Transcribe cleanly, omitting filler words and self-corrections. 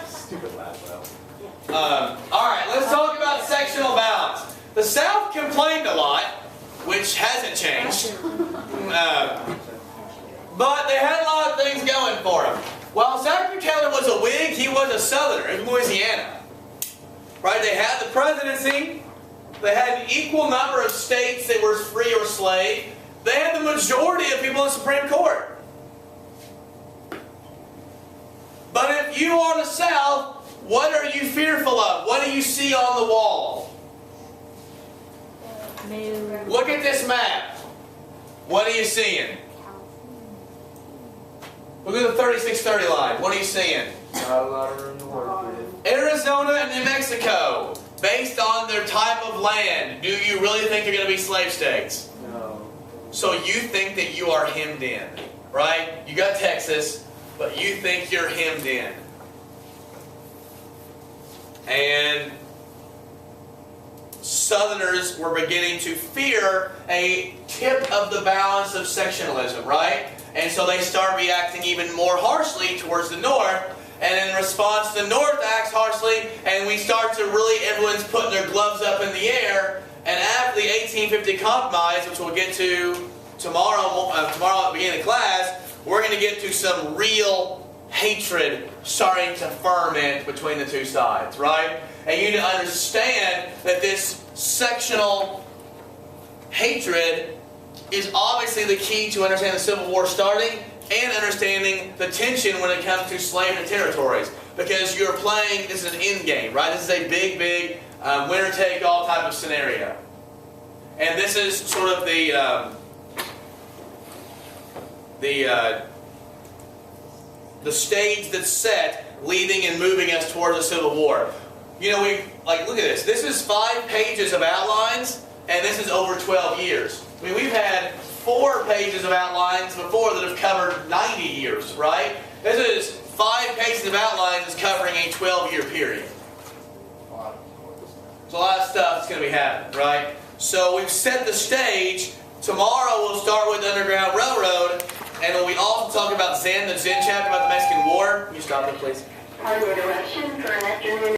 Stupid laugh, Alright, let's talk about sectional balance. The South complained a lot, which hasn't changed. But they had a lot of things going for them. While Zachary Taylor was a Whig, he was a Southerner in Louisiana. Right? They had the presidency. They had an equal number of states that were free or slave. They had the majority of people in the Supreme Court. But if you are the South, what are you fearful of? What do you see on the wall? Look at this map. What are you seeing? Look at the 3630 line. What are you seeing? Not a lot of room to work with. Arizona and New Mexico, based on their type of land, do you really think they're going to be slave states? No. So you think that you are hemmed in, right? You got Texas, but you think you're hemmed in. And Southerners were beginning to fear a tip of the balance of sectionalism, right? And so they start reacting even more harshly towards the North. And in response, the North acts harshly, and we start to really, everyone's putting their gloves up in the air. And after the 1850 Compromise, which we'll get to tomorrow at the beginning of class, we're going to get to some real hatred starting to ferment between the two sides, right? And you need to understand that this sectional hatred is obviously the key to understanding the Civil War starting and understanding the tension when it comes to slave and territories. Because you're playing, this is an end game, right? This is a big, winner-take-all type of scenario. And this is sort of the stage that's set, leading and moving us towards the Civil War. You know, look at this. This is 5 pages of outlines, and this is over 12 years. I mean, we've had 4 pages of outlines before that have covered 90 years, right? This is 5 pages of outlines that's covering a 12-year period. There's a lot of stuff that's going to be happening, right? So we've set the stage. Tomorrow we'll start with the Underground Railroad, and we also talk about the Zen chapter about the Mexican War. Can you stop it, please? Cargo direction for an afternoon.